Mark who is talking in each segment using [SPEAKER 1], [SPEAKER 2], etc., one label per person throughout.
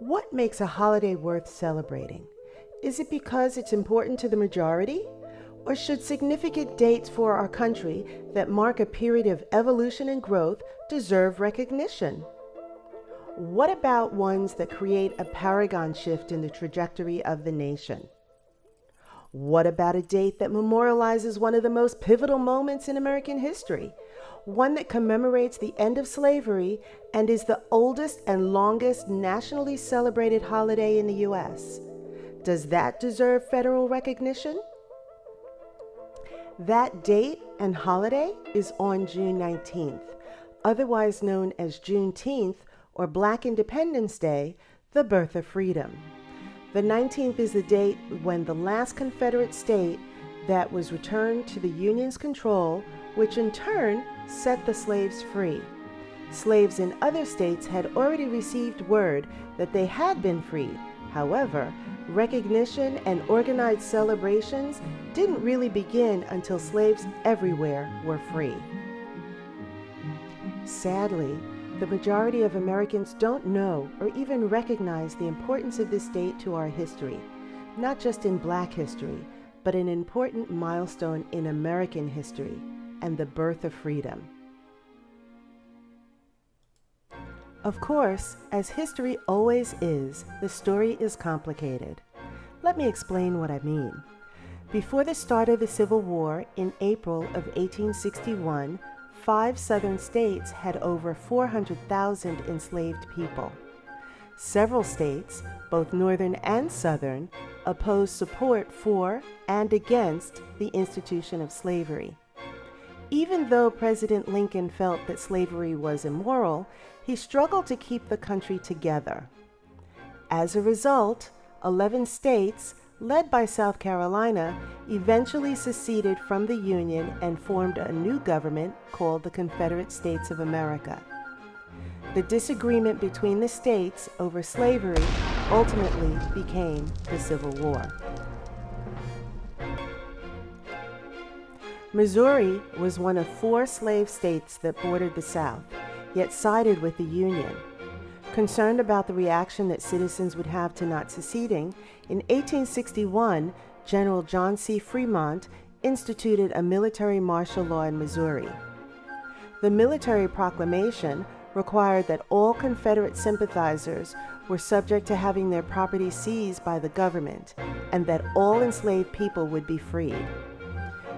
[SPEAKER 1] What makes a holiday worth celebrating? Is it because it's important to the majority? Or should significant dates for our country that mark a period of evolution and growth deserve recognition? What about ones that create a paragon shift in the trajectory of the nation? What about a date that memorializes one of the most pivotal moments in American history? One that commemorates the end of slavery and is the oldest and longest nationally celebrated holiday in the U.S. Does that deserve federal recognition? That date and holiday is on June 19th, otherwise known as Juneteenth or Black Independence Day, the birth of freedom. The 19th is the date when the last Confederate state that was returned to the Union's control, which in turn set the slaves free. Slaves in other states had already received word that they had been freed. However, recognition and organized celebrations didn't really begin until slaves everywhere were free. Sadly, the majority of Americans don't know or even recognize the importance of this date to our history, not just in Black history, but an important milestone in American history and the birth of freedom. Of course, as history always is, the story is complicated. Let me explain what I mean. Before the start of the Civil War in April of 1861, 5 southern states had over 400,000 enslaved people. Several states, both northern and southern, opposed support for and against the institution of slavery. Even though President Lincoln felt that slavery was immoral, he struggled to keep the country together. As a result, 11 states, led by South Carolina, eventually seceded from the Union and formed a new government called the Confederate States of America. The disagreement between the states over slavery ultimately became the Civil War. Missouri was one of 4 slave states that bordered the South, yet sided with the Union. Concerned about the reaction that citizens would have to not seceding, in 1861, General John C. Fremont instituted a military martial law in Missouri. The military proclamation required that all Confederate sympathizers were subject to having their property seized by the government, and that all enslaved people would be freed.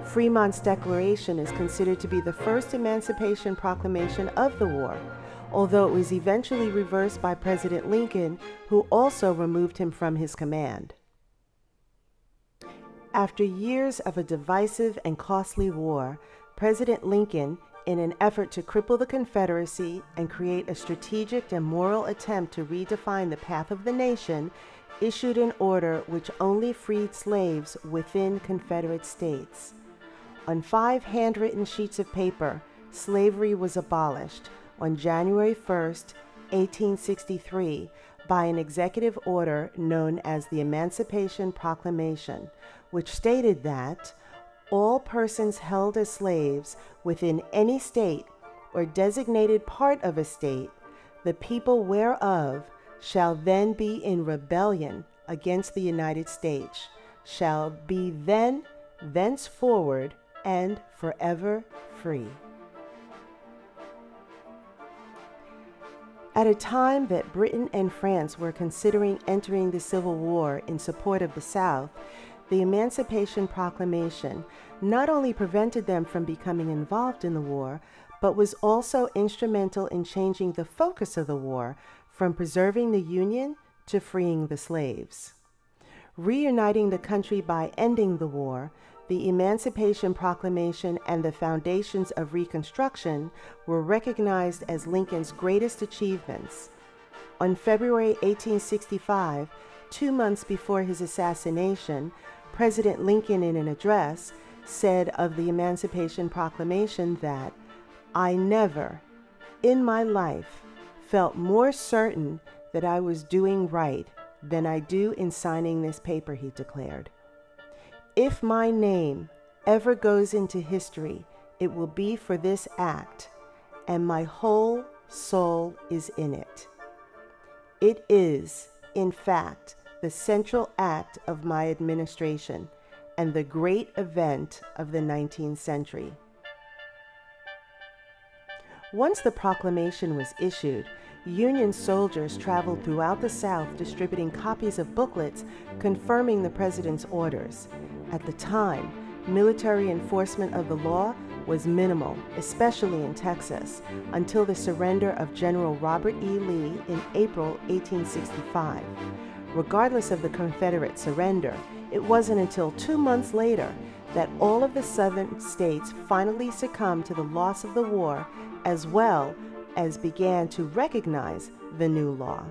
[SPEAKER 1] Fremont's declaration is considered to be the first emancipation proclamation of the war, although it was eventually reversed by President Lincoln, who also removed him from his command. After years of a divisive and costly war, President Lincoln, in an effort to cripple the Confederacy and create a strategic and moral attempt to redefine the path of the nation, issued an order which only freed slaves within Confederate states. On 5 handwritten sheets of paper, slavery was abolished on January 1, 1863, by an executive order known as the Emancipation Proclamation, which stated that all persons held as slaves within any state or designated part of a state, the people whereof shall then be in rebellion against the United States, shall be then, thenceforward, and forever free. At a time that Britain and France were considering entering the Civil War in support of the South, the Emancipation Proclamation not only prevented them from becoming involved in the war, but was also instrumental in changing the focus of the war from preserving the Union to freeing the slaves. Reuniting the country by ending the war, the Emancipation Proclamation and the foundations of Reconstruction were recognized as Lincoln's greatest achievements. On February 1865, 2 months before his assassination, President Lincoln, in an address, said of the Emancipation Proclamation that, "I never, in my life, felt more certain that I was doing right than I do in signing this paper," he declared. "If my name ever goes into history, it will be for this act, and my whole soul is in it. It is in fact, the central act of my administration and the great event of the 19th century. Once the proclamation was issued, Union soldiers traveled throughout the South distributing copies of booklets confirming the president's orders. At the time, military enforcement of the law was minimal, especially in Texas, until the surrender of General Robert E. Lee in April 1865. Regardless of the Confederate surrender, it wasn't until 2 months later that all of the southern states finally succumbed to the loss of the war, as well as began to recognize the new law.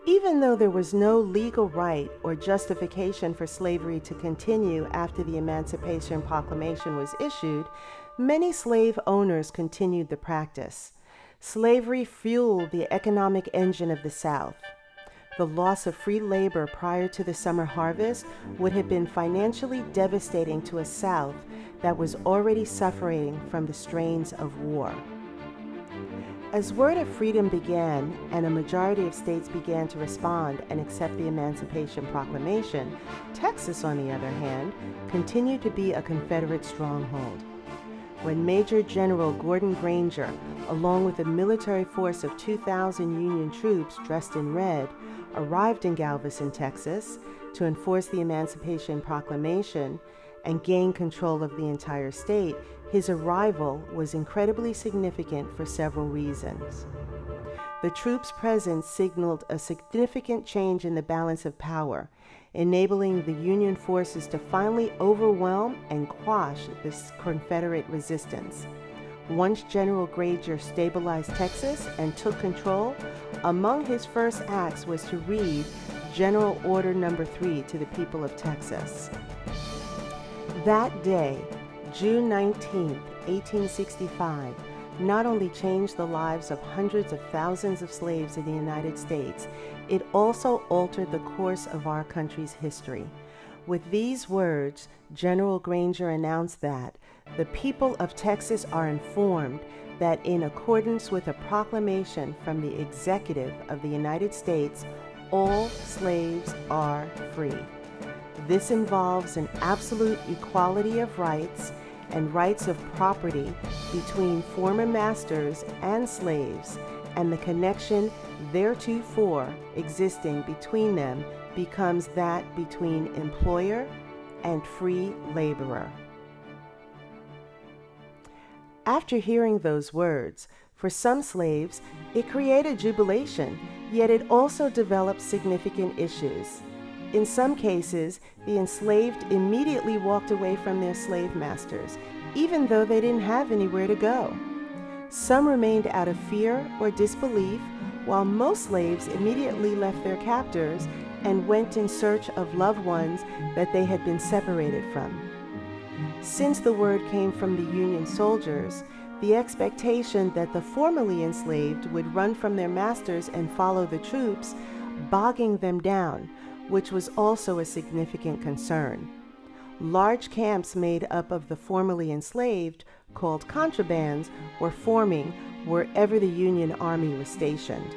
[SPEAKER 1] Even though there was no legal right or justification for slavery to continue after the Emancipation Proclamation was issued, many slave owners continued the practice. Slavery fueled the economic engine of the South. The loss of free labor prior to the summer harvest would have been financially devastating to a South that was already suffering from the strains of war. As word of freedom began and a majority of states began to respond and accept the Emancipation Proclamation, Texas, on the other hand, continued to be a Confederate stronghold. When Major General Gordon Granger, along with a military force of 2,000 Union troops dressed in red, arrived in Galveston, Texas, to enforce the Emancipation Proclamation and gain control of the entire state, his arrival was incredibly significant for several reasons. The troops' presence signaled a significant change in the balance of power, enabling the Union forces to finally overwhelm and quash this Confederate resistance. Once General Granger stabilized Texas and took control, among his first acts was to read General Order No. 3 to the people of Texas. That day, June 19, 1865, not only changed the lives of hundreds of thousands of slaves in the United States, it also altered the course of our country's history. With these words, General Granger announced that the people of Texas are informed that in accordance with a proclamation from the Executive of the United States, all slaves are free. This involves an absolute equality of rights and rights of property between former masters and slaves, and the connection theretofore existing between them becomes that between employer and free laborer. After hearing those words, for some slaves, it created jubilation, yet it also developed significant issues. In some cases, the enslaved immediately walked away from their slave masters, even though they didn't have anywhere to go. Some remained out of fear or disbelief, while most slaves immediately left their captors and went in search of loved ones that they had been separated from. Since the word came from the Union soldiers, the expectation that the formerly enslaved would run from their masters and follow the troops, bogging them down, which was also a significant concern. Large camps made up of the formerly enslaved, called contrabands, were forming wherever the Union Army was stationed.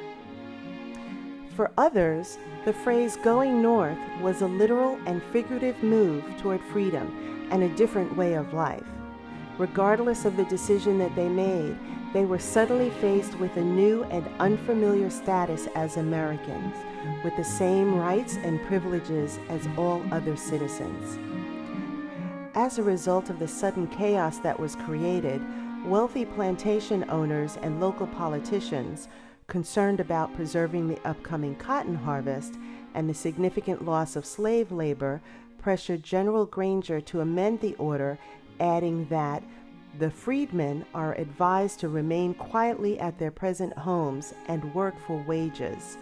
[SPEAKER 1] For others, the phrase "going north" was a literal and figurative move toward freedom and a different way of life. Regardless of the decision that they made, they were suddenly faced with a new and unfamiliar status as Americans, with the same rights and privileges as all other citizens. As a result of the sudden chaos that was created, wealthy plantation owners and local politicians, concerned about preserving the upcoming cotton harvest and the significant loss of slave labor, pressured General Granger to amend the order, adding that the freedmen are advised to remain quietly at their present homes and work for wages.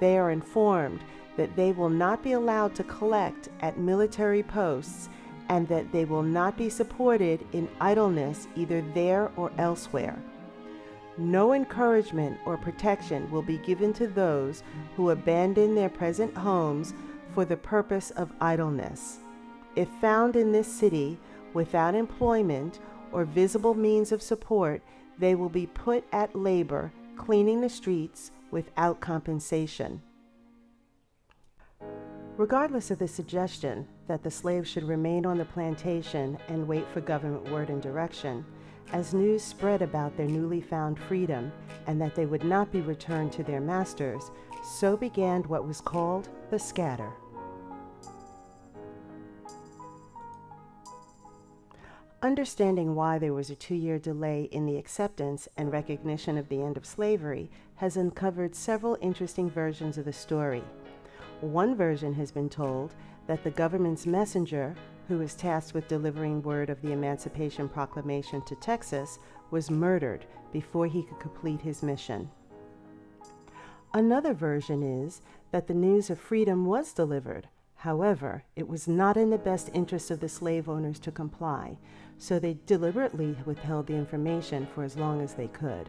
[SPEAKER 1] They are informed that they will not be allowed to collect at military posts and that they will not be supported in idleness either there or elsewhere. No encouragement or protection will be given to those who abandon their present homes for the purpose of idleness. If found in this city without employment or visible means of support, they will be put at labor, cleaning the streets, without compensation. Regardless of the suggestion that the slaves should remain on the plantation and wait for government word and direction, as news spread about their newly found freedom and that they would not be returned to their masters, so began what was called the scatter. Understanding why there was a 2-year delay in the acceptance and recognition of the end of slavery has uncovered several interesting versions of the story. One version has been told that the government's messenger, who was tasked with delivering word of the Emancipation Proclamation to Texas, was murdered before he could complete his mission. Another version is that the news of freedom was delivered. However, it was not in the best interest of the slave owners to comply, so they deliberately withheld the information for as long as they could.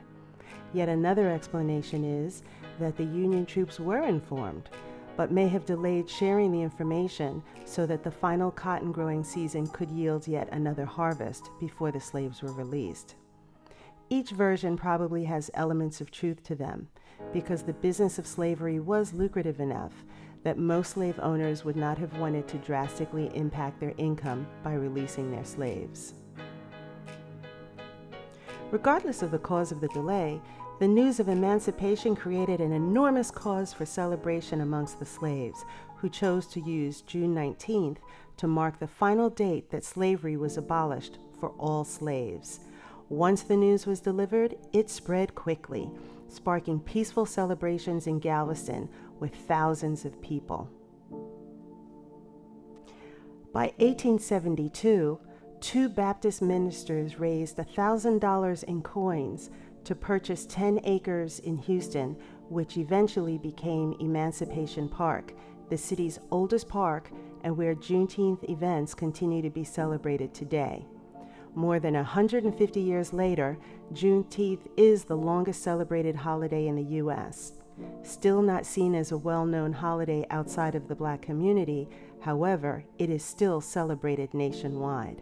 [SPEAKER 1] Yet another explanation is that the Union troops were informed, but may have delayed sharing the information so that the final cotton growing season could yield yet another harvest before the slaves were released. Each version probably has elements of truth to them, because the business of slavery was lucrative enough that most slave owners would not have wanted to drastically impact their income by releasing their slaves. Regardless of the cause of the delay, the news of emancipation created an enormous cause for celebration amongst the slaves, who chose to use June 19th to mark the final date that slavery was abolished for all slaves. Once the news was delivered, it spread quickly, sparking peaceful celebrations in Galveston with thousands of people. By 1872, 2 Baptist ministers raised $1,000 in coins to purchase 10 acres in Houston, which eventually became Emancipation Park, the city's oldest park and where Juneteenth events continue to be celebrated today. More than 150 years later, Juneteenth is the longest celebrated holiday in the U.S. Still not seen as a well-known holiday outside of the Black community, however, it is still celebrated nationwide.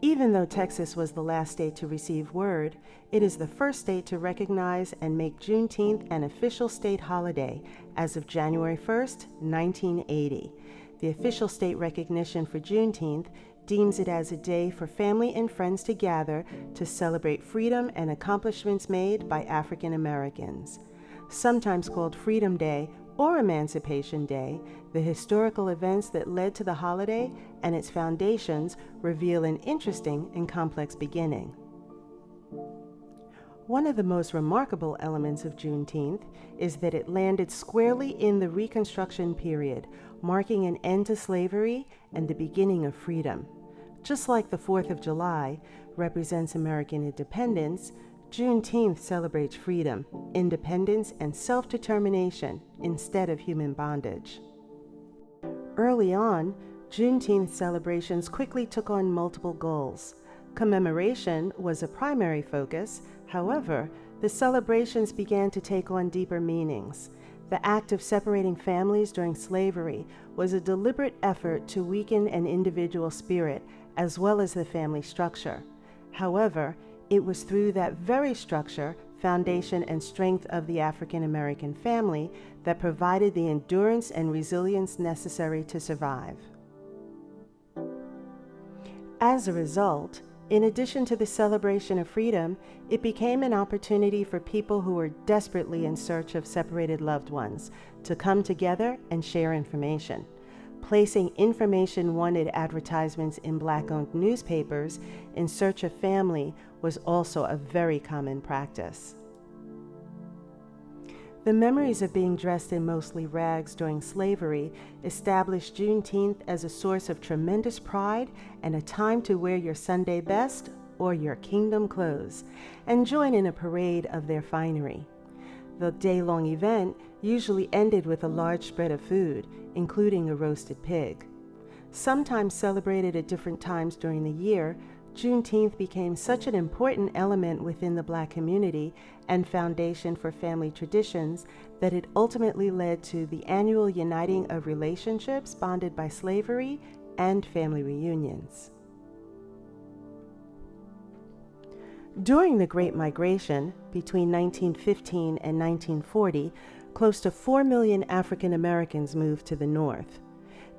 [SPEAKER 1] Even though Texas was the last state to receive word, it is the first state to recognize and make Juneteenth an official state holiday as of January 1st, 1980. The official state recognition for Juneteenth deems it as a day for family and friends to gather to celebrate freedom and accomplishments made by African Americans. Sometimes called Freedom Day or Emancipation Day, the historical events that led to the holiday and its foundations reveal an interesting and complex beginning. One of the most remarkable elements of Juneteenth is that it landed squarely in the Reconstruction period, marking an end to slavery and the beginning of freedom. Just like the 4th of July represents American independence, Juneteenth celebrates freedom, independence, and self-determination instead of human bondage. Early on, Juneteenth celebrations quickly took on multiple goals. Commemoration was a primary focus. However, the celebrations began to take on deeper meanings. The act of separating families during slavery was a deliberate effort to weaken an individual spirit as well as the family structure. However, it was through that very structure, foundation, and strength of the African American family that provided the endurance and resilience necessary to survive. As a result, in addition to the celebration of freedom, it became an opportunity for people who were desperately in search of separated loved ones to come together and share information. Placing information-wanted advertisements in Black-owned newspapers in search of family was also a very common practice. The memories of being dressed in mostly rags during slavery established Juneteenth as a source of tremendous pride and a time to wear your Sunday best or your kingdom clothes and join in a parade of their finery. The day-long event usually ended with a large spread of food, including a roasted pig. Sometimes celebrated at different times during the year, Juneteenth became such an important element within the Black community and foundation for family traditions that it ultimately led to the annual uniting of relationships bonded by slavery and family reunions. During the Great Migration, between 1915 and 1940, close to 4 million African Americans moved to the North.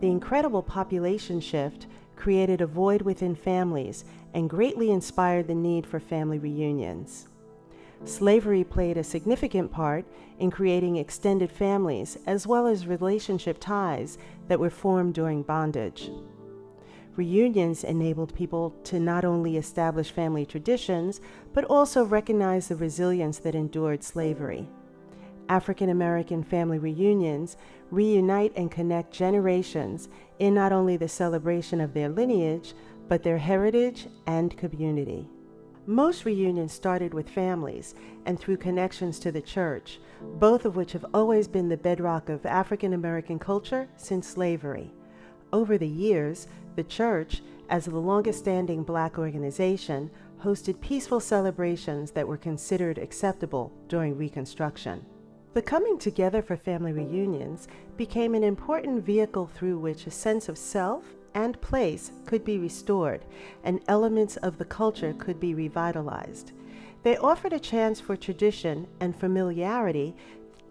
[SPEAKER 1] The incredible population shift created a void within families and greatly inspired the need for family reunions. Slavery played a significant part in creating extended families as well as relationship ties that were formed during bondage. Reunions enabled people to not only establish family traditions, but also recognize the resilience that endured slavery. African American family reunions reunite and connect generations in not only the celebration of their lineage, but their heritage and community. Most reunions started with families and through connections to the church, both of which have always been the bedrock of African American culture since slavery. Over the years, the church, as the longest-standing Black organization, hosted peaceful celebrations that were considered acceptable during Reconstruction. The coming together for family reunions became an important vehicle through which a sense of self and place could be restored, and elements of the culture could be revitalized. They offered a chance for tradition and familiarity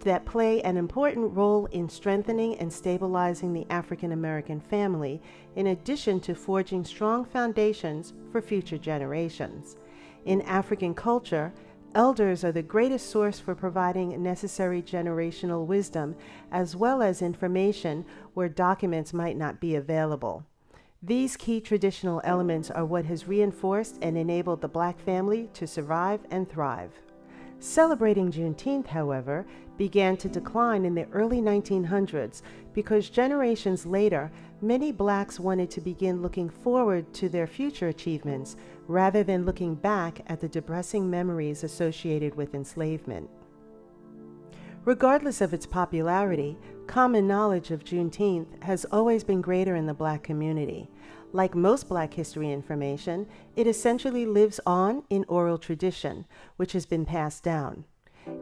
[SPEAKER 1] that play an important role in strengthening and stabilizing the African American family, in addition to forging strong foundations for future generations. In African culture, elders are the greatest source for providing necessary generational wisdom, as well as information where documents might not be available. These key traditional elements are what has reinforced and enabled the Black family to survive and thrive. Celebrating Juneteenth, however, began to decline in the early 1900s because generations later, many Blacks wanted to begin looking forward to their future achievements rather than looking back at the depressing memories associated with enslavement. Regardless of its popularity, common knowledge of Juneteenth has always been greater in the Black community. Like most Black history information, it essentially lives on in oral tradition, which has been passed down.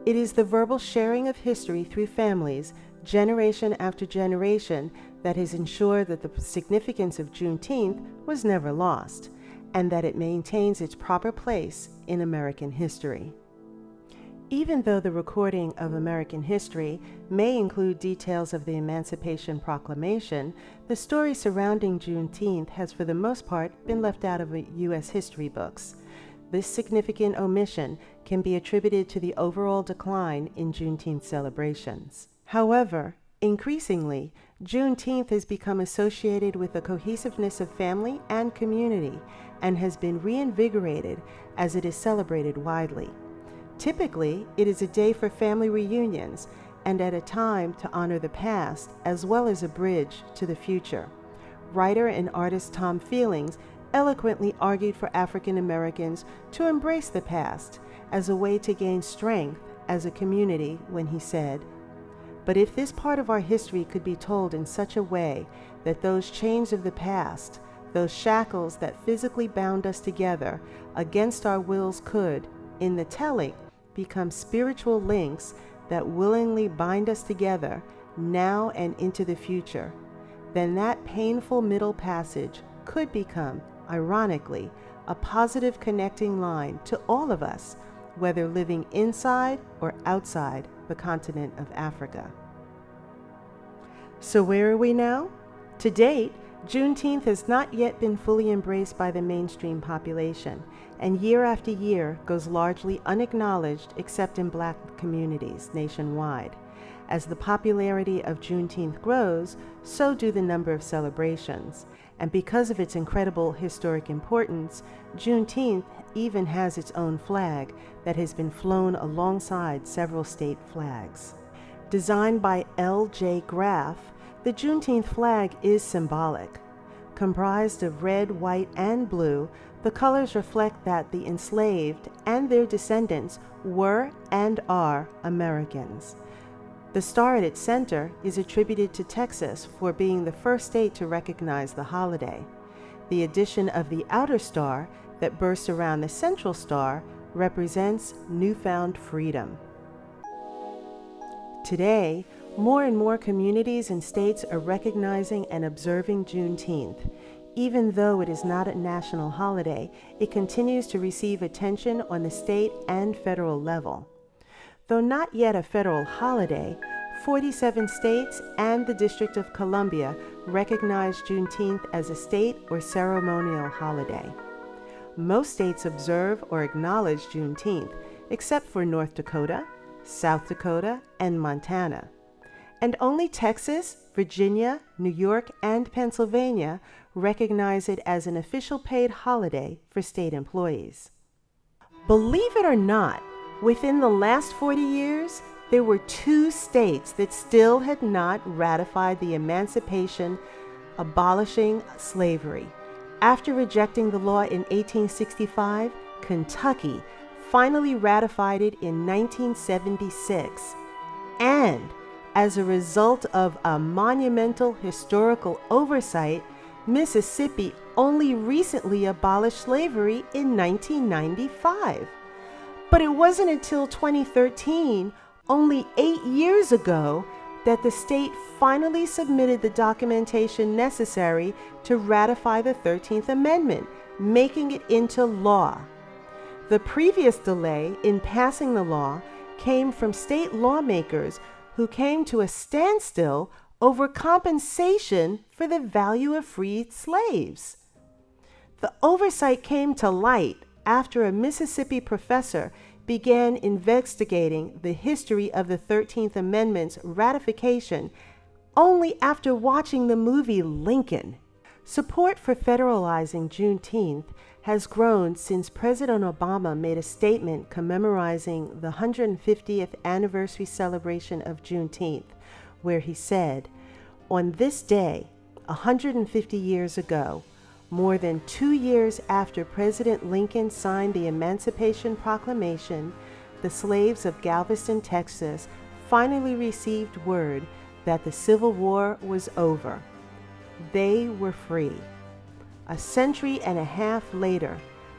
[SPEAKER 1] It is the verbal sharing of history through families, generation after generation, that has ensured that the significance of Juneteenth was never lost, and that it maintains its proper place in American history. Even though the recording of American history may include details of the Emancipation Proclamation, the story surrounding Juneteenth has for the most part been left out of U.S. history books. This significant omission can be attributed to the overall decline in Juneteenth celebrations. However, increasingly, Juneteenth has become associated with the cohesiveness of family and community and has been reinvigorated as it is celebrated widely. Typically, it is a day for family reunions and at a time to honor the past as well as a bridge to the future. Writer and artist Tom Feelings eloquently argued for African Americans to embrace the past as a way to gain strength as a community when he said, "But if this part of our history could be told in such a way that those chains of the past, those shackles that physically bound us together against our wills could, in the telling, become spiritual links that willingly bind us together now and into the future, then that painful middle passage could become, ironically, a positive connecting line to all of us, whether living inside or outside the continent of Africa." So where are we now? To date, Juneteenth has not yet been fully embraced by the mainstream population, and year after year goes largely unacknowledged except in Black communities nationwide. As the popularity of Juneteenth grows, so do the number of celebrations. And because of its incredible historic importance, Juneteenth even has its own flag that has been flown alongside several state flags. Designed by L.J. Graff, the Juneteenth flag is symbolic. Comprised of red, white, and blue, the colors reflect that the enslaved and their descendants were and are Americans. The star at its center is attributed to Texas for being the first state to recognize the holiday. The addition of the outer star that bursts around the central star represents newfound freedom. Today, more and more communities and states are recognizing and observing Juneteenth. Even though it is not a national holiday, it continues to receive attention on the state and federal level. Though not yet a federal holiday, 47 states and the District of Columbia recognize Juneteenth as a state or ceremonial holiday. Most states observe or acknowledge Juneteenth, except for North Dakota, South Dakota, and Montana. And only Texas, Virginia, New York, and Pennsylvania recognize it as an official paid holiday for state employees. Believe it or not, within the last 40 years, there were 2 states that still had not ratified the emancipation abolishing slavery. After rejecting the law in 1865, Kentucky finally ratified it in 1976. And as a result of a monumental historical oversight, Mississippi only recently abolished slavery in 1995. But it wasn't until 2013, only 8 years ago, that the state finally submitted the documentation necessary to ratify the 13th Amendment, making it into law. The previous delay in passing the law came from state lawmakers who came to a standstill over compensation for the value of freed slaves. The oversight came to light after a Mississippi professor began investigating the history of the 13th Amendment's ratification only after watching the movie Lincoln. Support for federalizing Juneteenth has grown since President Obama made a statement commemorizing the 150th anniversary celebration of Juneteenth, where he said, "On this day, 150 years ago, more than 2 years after President Lincoln signed the Emancipation Proclamation, the slaves of Galveston, Texas, finally received word that the Civil War was over. They were free." A century and a half later,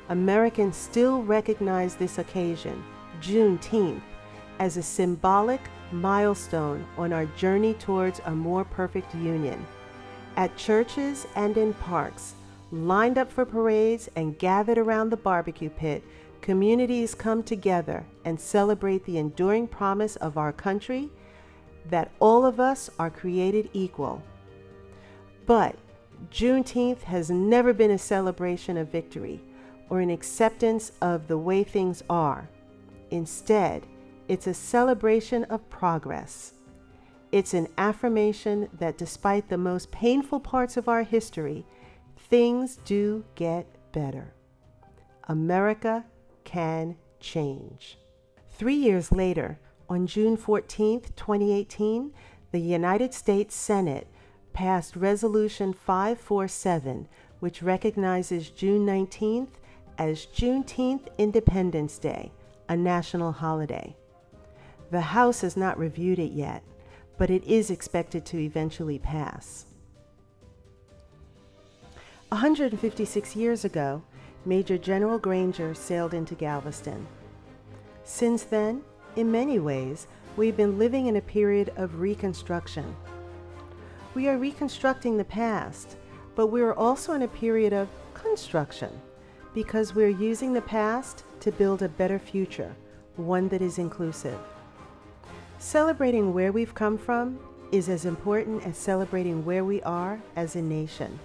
[SPEAKER 1] Americans still recognize this occasion, Juneteenth, as a symbolic milestone on our journey towards a more perfect union. At churches and in parks, lined up for parades and gathered around the barbecue pit, communities come together and celebrate the enduring promise of our country that all of us are created equal. But Juneteenth has never been a celebration of victory or an acceptance of the way things are. Instead, it's a celebration of progress. It's an affirmation that despite the most painful parts of our history, things do get better. America can change. 3 years later, on June 14, 2018, the United States Senate passed Resolution 547, which recognizes June 19th as Juneteenth Independence Day, a national holiday. The House has not reviewed it yet, but it is expected to eventually pass. 156 years ago, Major General Granger sailed into Galveston. Since then, in many ways, we've been living in a period of reconstruction. We are reconstructing the past, but we are also in a period of construction because we're using the past to build a better future, one that is inclusive. Celebrating where we've come from is as important as celebrating where we are as a nation.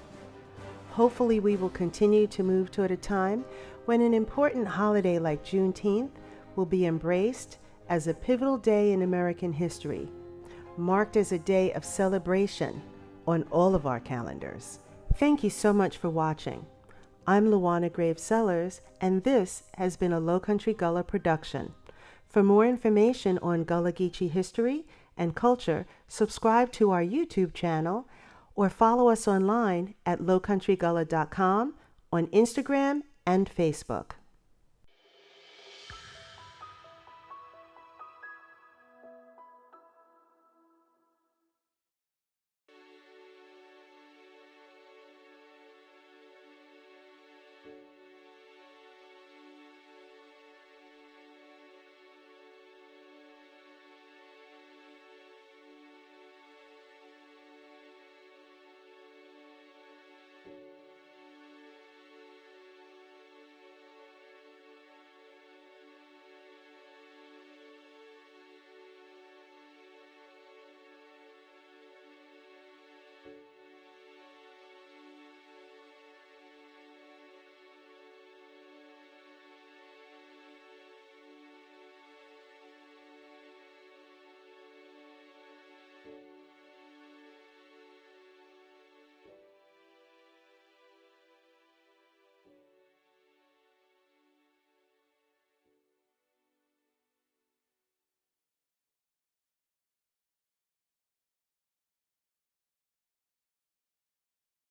[SPEAKER 1] Hopefully, we will continue to move toward a time when an important holiday like Juneteenth will be embraced as a pivotal day in American history, marked as a day of celebration on all of our calendars. Thank you so much for watching. I'm Luana Graves Sellers, and this has been a Lowcountry Gullah production. For more information on Gullah Geechee history and culture, subscribe to our YouTube channel or follow us online at lowcountrygullah.com on Instagram and Facebook.